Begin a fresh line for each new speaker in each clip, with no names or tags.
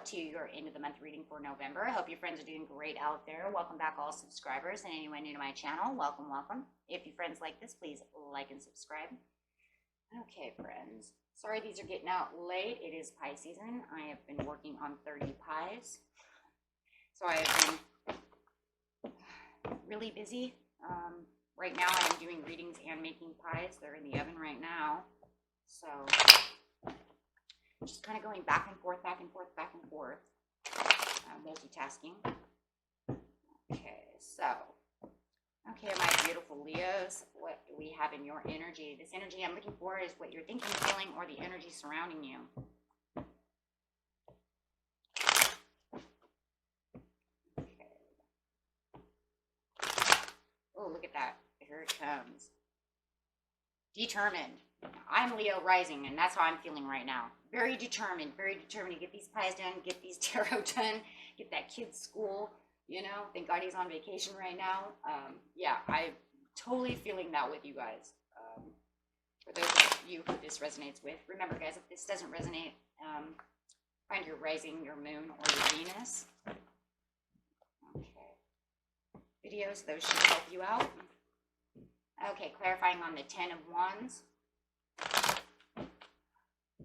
to your end of the month reading for November. I hope your friends are doing great out there. Welcome back, all subscribers, and anyone new to my channel, welcome, welcome. If your friends like this, please like and subscribe. Okay, friends. Sorry these are getting out late. It is pie season. I have been working on 30 pies. So I have been really busy. Right now I'm doing readings and making pies. They're in the oven right now. So just kind of going back and forth, back and forth, back and forth. Multitasking. Okay, so. Okay, my beautiful Leos, what do we have in your energy? This energy I'm looking for is what you're thinking, feeling, or the energy surrounding you. Okay. Oh, look at that. Here it comes. Determined. I'm Leo rising, and that's how I'm feeling right now. Very determined to get these pies done, get these tarot done, get that kid's school. You know, thank God he's on vacation right now. Yeah, I'm totally feeling that with you guys. For those of you who this resonates with, remember, guys, if this doesn't resonate, find your rising, your moon, or your Venus. Okay. Videos, those should help you out. Okay, clarifying on the 10 of Wands.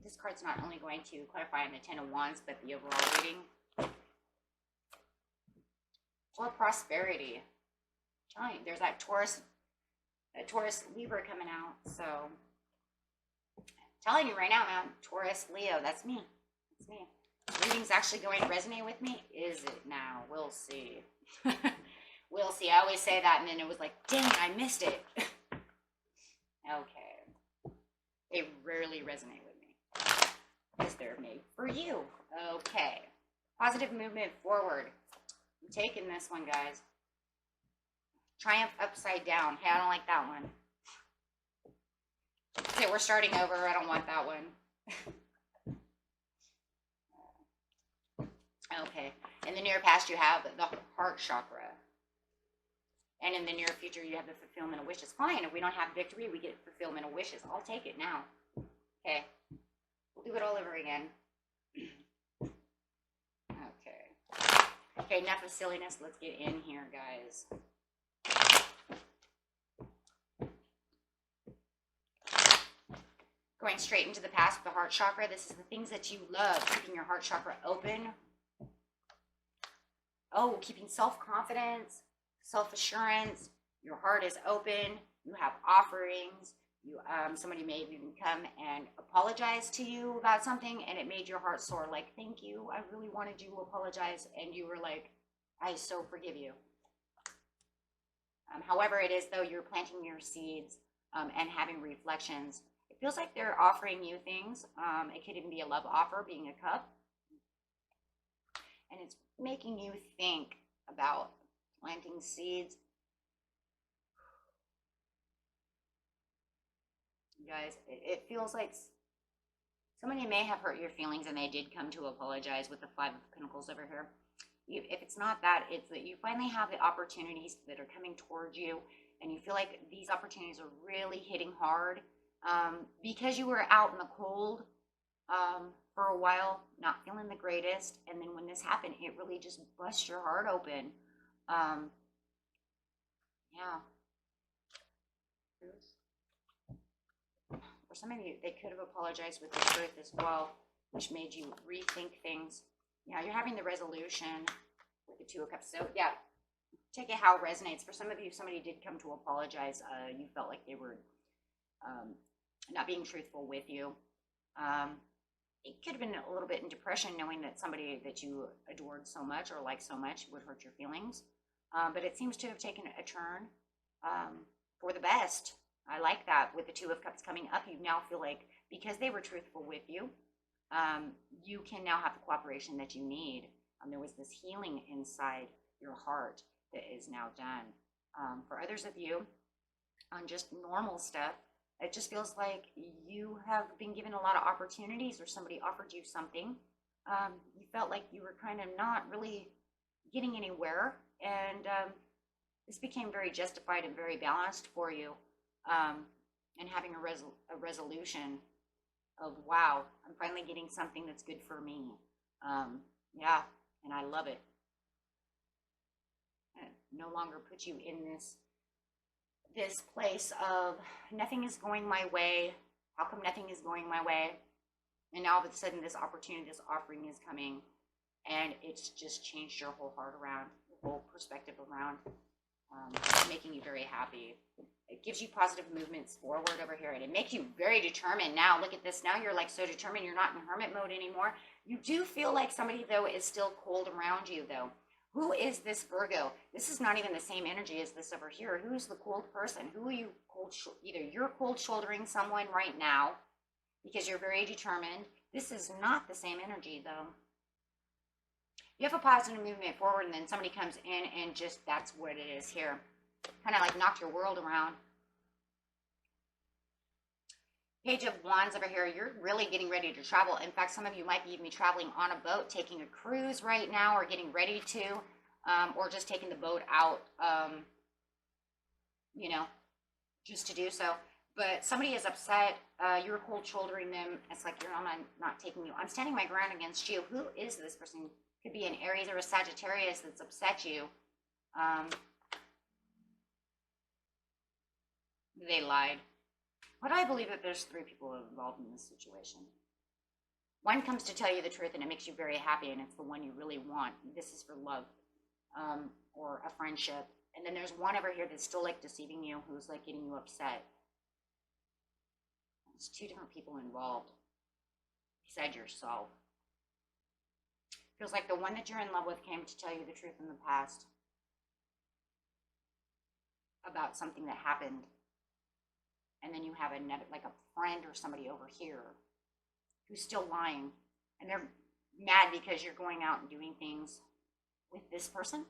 This card's not only going to clarify on the 10 of Wands, but the overall reading. For prosperity. There's that Taurus Libra coming out. So, telling you right now, man, Taurus Leo, that's me. That's me. Reading's actually going to resonate with me. Is it now? We'll see. We'll see. I always say that, and then it was like, dang, I missed it. Okay. They rarely resonate with me because they're made for you. Okay. Positive movement forward. I'm taking this one, guys. Triumph upside down. Hey, I don't like that one. Okay, we're starting over. I don't want that one. Okay. In the near past, you have the heart chakra. And in the near future, you have the fulfillment of wishes. Fine. If we don't have victory, we get fulfillment of wishes. I'll take it now. Okay. We'll do it all over again. Okay. Okay, enough of silliness. Let's get in here, guys. Going straight into the past with the heart chakra. This is the things that you love. Keeping your heart chakra open. Oh, keeping self-confidence, self-assurance. Your heart is open. You have offerings. Somebody may even come and apologize to you about something, and it made your heart soar. Like, thank you. I really wanted you to apologize, and you were like, I so forgive you. However it is, though, you're planting your seeds and having reflections. It feels like they're offering you things. It could even be a love offer, being a cup. And it's making you think about planting seeds. You guys, it feels like somebody may have hurt your feelings and they did come to apologize with the Five of Pentacles over here. If it's not that, it's that you finally have the opportunities that are coming towards you, and you feel like these opportunities are really hitting hard because you were out in the cold for a while, not feeling the greatest, and then when this happened, it really just bust your heart open. Yeah. For some of you, they could have apologized with the truth as well, which made you rethink things. Yeah, you're having the resolution with the Two of Cups. So, yeah, take it how it resonates. For some of you, somebody did come to apologize. You felt like they were not being truthful with you. It could have been a little bit in depression, knowing that somebody that you adored so much or liked so much would hurt your feelings. But it seems to have taken a turn for the best. I like that. With the Two of Cups coming up, you now feel like, because they were truthful with you, you can now have the cooperation that you need. There was this healing inside your heart that is now done. For others of you, on just normal stuff, it just feels like you have been given a lot of opportunities, or somebody offered you something. You felt like you were kind of not really getting anywhere, and this became very justified and very balanced for you. And having a resolution of, wow, I'm finally getting something that's good for me. Yeah, and I love it. It no longer puts you in this place of nothing is going my way. How come nothing is going my way? And now all of a sudden this opportunity, this offering is coming, and it's just changed your whole heart around, your whole perspective around, making you very happy. It gives you positive movements forward over here, and it makes you very determined. Now look at this. Now you're like so determined. You're not in hermit mode anymore. You do feel like somebody though is still cold around you though. Who is this Virgo? This is not even the same energy as this over here. Who's the cold person? Who are you cold? Either you're cold shouldering someone right now because you're very determined. This is not the same energy though. You have a positive movement forward, and then somebody comes in and just, that's what it is here. Kind of like knock your world around. Page of Wands over here. You're really getting ready to travel. In fact, some of you might be even traveling on a boat, taking a cruise right now, or getting ready to, or just taking the boat out, you know, just to do so. But somebody is upset. You're cold shouldering them. It's like, I'm not taking you. I'm standing my ground against you. Who is this person? Could be an Aries or a Sagittarius that's upset you. They lied. But I believe that there's 3 people involved in this situation. One comes to tell you the truth, and it makes you very happy, and it's the one you really want. This is for love, or a friendship. And then there's one over here that's still like deceiving you, who's like getting you upset. There's 2 different people involved besides yourself. Feels like the one that you're in love with came to tell you the truth in the past about something that happened. And then you have another, like a friend or somebody over here who's still lying. And they're mad because you're going out and doing things with this person.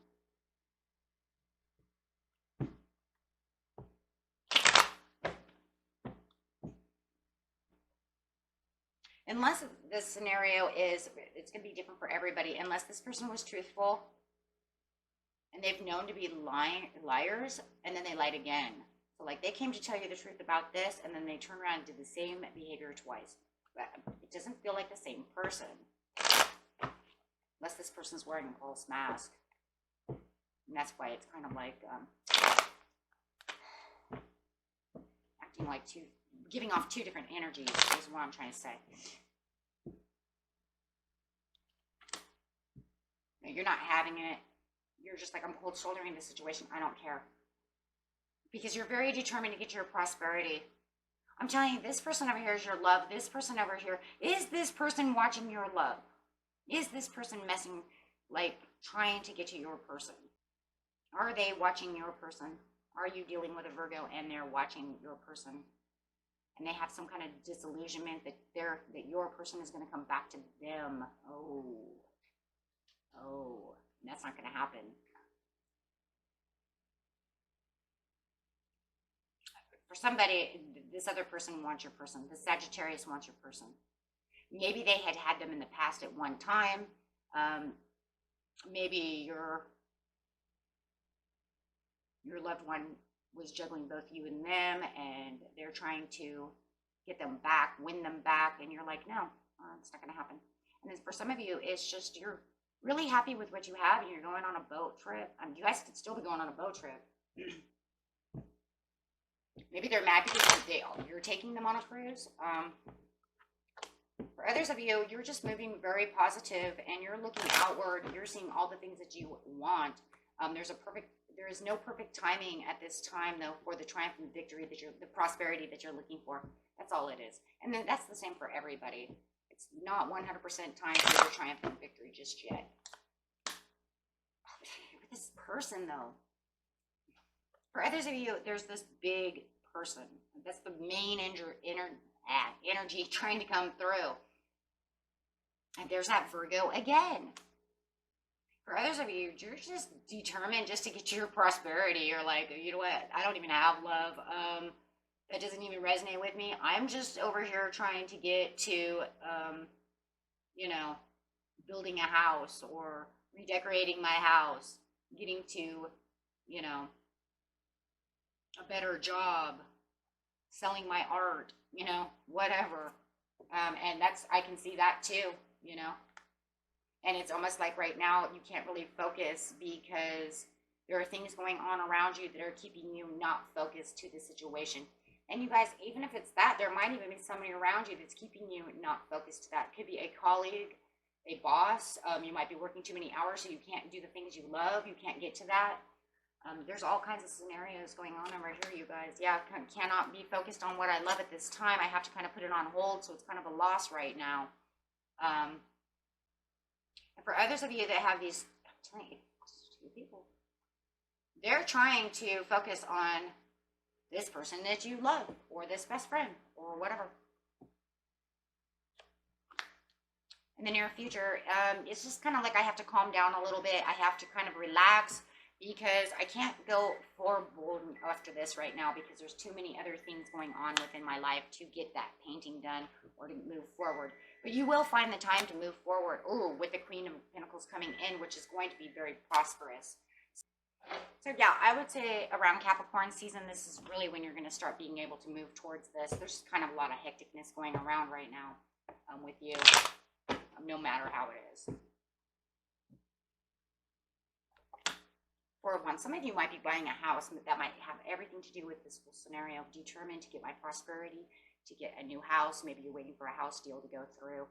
Unless this scenario is, it's going to be different for everybody. Unless this person was truthful and they've known to be liars, and then they lied again. So like they came to tell you the truth about this, and then they turn around and did the same behavior twice. But it doesn't feel like the same person. Unless this person's wearing a false mask. And that's why it's kind of like acting like giving off 2 different energies is what I'm trying to say. You're not having it. You're just like, I'm cold shouldering the situation. I don't care. Because you're very determined to get your prosperity. I'm telling you, this person over here is your love. This person over here, is this person watching your love? Is this person messing, like trying to get to your person? Are they watching your person? Are you dealing with a Virgo and they're watching your person? And they have some kind of disillusionment that your person is going to come back to them. Oh, that's not going to happen. For somebody, this other person wants your person. The Sagittarius wants your person. Maybe they had them in the past at one time. Maybe your loved one was juggling both you and them, and they're trying to get them back, win them back, and you're like, no, it's not going to happen. And then for some of you, it's just you're really happy with what you have, and you're going on a boat trip. You guys could still be going on a boat trip. Maybe they're mad because you're taking them on a cruise. For others of you, you're just moving very positive, and you're looking outward. You're seeing all the things that you want. There is no perfect timing at this time, though, for the triumph and victory the prosperity that you're looking for. That's all it is. And then that's the same for everybody. It's not 100% time for the triumph and victory just yet. With this person, though, for others of you, there's this big person. That's the main energy trying to come through. And there's that Virgo again. For others of you, you're just determined just to get your prosperity. You're like, you know what? I don't even have love. That doesn't even resonate with me. I'm just over here trying to get to, building a house or redecorating my house, getting to, a better job, selling my art, whatever. And I can see that too, And it's almost like right now you can't really focus because there are things going on around you that are keeping you not focused to the situation. And you guys, even if it's that, there might even be somebody around you that's keeping you not focused to that. It could be a colleague, a boss. You might be working too many hours, so you can't do the things you love. You can't get to that. There's all kinds of scenarios going on over here, you guys. Yeah, cannot be focused on what I love at this time. I have to kind of put it on hold, so it's kind of a loss right now. And for others of you that have these, I'm telling you, two people, they're trying to focus on this person that you love, or this best friend, or whatever. In the near future, it's just kind of like I have to calm down a little bit. I have to kind of relax, because I can't go forward after this right now, because there's too many other things going on within my life to get that painting done or to move forward. But you will find the time to move forward. Ooh, with the Queen of Pentacles coming in, which is going to be very prosperous. So yeah, I would say around Capricorn season, this is really when you're going to start being able to move towards this. There's kind of a lot of hecticness going around right now with you, no matter how it is. For one, some of you might be buying a house that might have everything to do with this whole scenario. Determined to get my prosperity, to get a new house. Maybe you're waiting for a house deal to go through.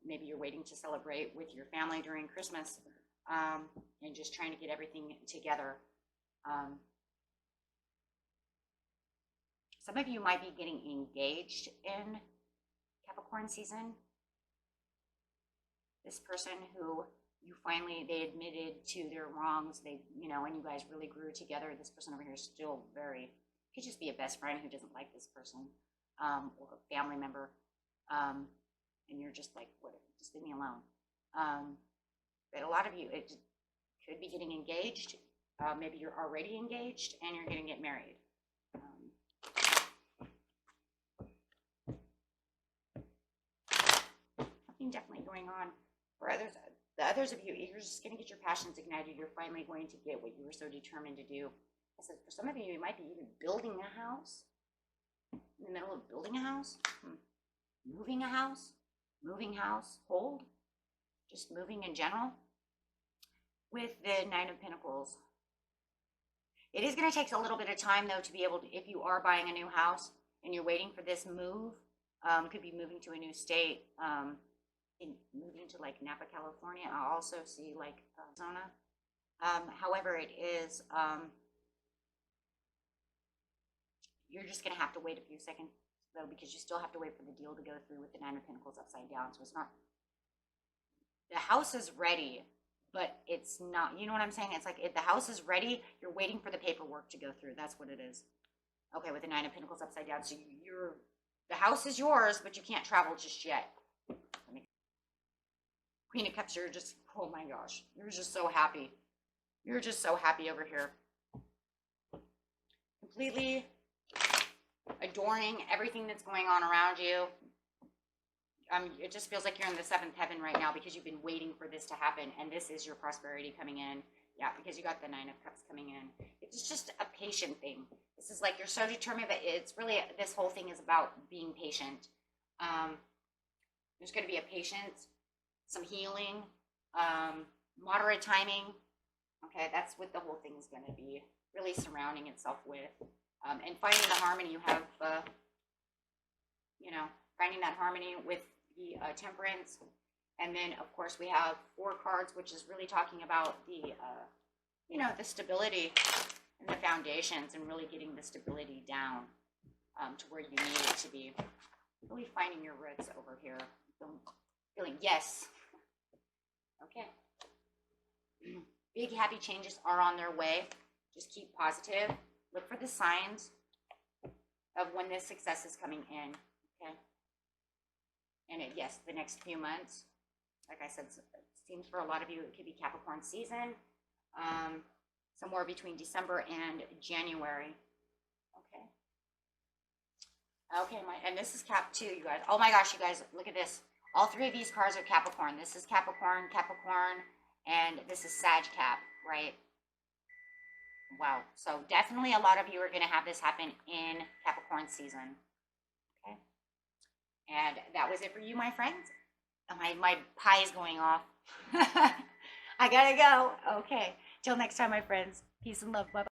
Maybe you're waiting to celebrate with your family during Christmas. And just trying to get everything together. Some of you might be getting engaged in Capricorn season. This person who they admitted to their wrongs, and you guys really grew together. This person over here is still could just be a best friend who doesn't like this person, or a family member, and you're just like, whatever, just leave me alone. But a lot of you, it could be getting engaged. Maybe you're already engaged and you're going to get married. Something definitely going on for others. The others of you, you're just going to get your passions ignited. You're finally going to get what you were so determined to do. I said, for some of you, you might be even building a house. In the middle of building a house. Moving a house. Moving house. Hold. Just moving in general. With the Nine of Pentacles. It is going to take a little bit of time, though, to be able to, if you are buying a new house and you're waiting for this move, could be moving to a new state, moving to like Napa, California. I also see like Arizona. However, it is, you're just going to have to wait a few seconds, though, because you still have to wait for the deal to go through with the Nine of Pentacles upside down. So it's not, the house is ready, but it's not, you know what I'm saying? It's like if the house is ready, you're waiting for the paperwork to go through. That's what it is. Okay, with the Nine of Pentacles upside down. So the house is yours, but you can't travel just yet. Queen of Cups, you're just, oh my gosh, you're just so happy. You're just so happy over here. Completely adoring everything that's going on around you. It just feels like you're in the seventh heaven right now because you've been waiting for this to happen, and this is your prosperity coming in. Yeah, because you got the Nine of Cups coming in. It's just a patient thing. This is like you're so determined, but it's really, this whole thing is about being patient. There's going to be a patience, some healing, moderate timing. Okay, that's what the whole thing is going to be really surrounding itself with. And finding the harmony you have, finding that harmony with the Temperance. And then, of course, we have 4 cards, which is really talking about the, the stability and the foundations and really getting the stability down to where you need it to be. Really finding your roots over here. Feeling, yes. Okay. Big happy changes are on their way. Just keep positive. Look for the signs of when this success is coming in. Okay. And yes, the next few months, like I said, it seems for a lot of you, it could be Capricorn season, somewhere between December and January. Okay. Okay, and this is Cap 2, you guys. Oh my gosh, you guys, look at this. All 3 of these cards are Capricorn. This is Capricorn, and this is Sag Cap, right? Wow. So definitely a lot of you are going to have this happen in Capricorn season. Okay. And that was it for you, my friends. My pie is going off. I gotta go. Okay. Till next time, my friends. Peace and love. Bye.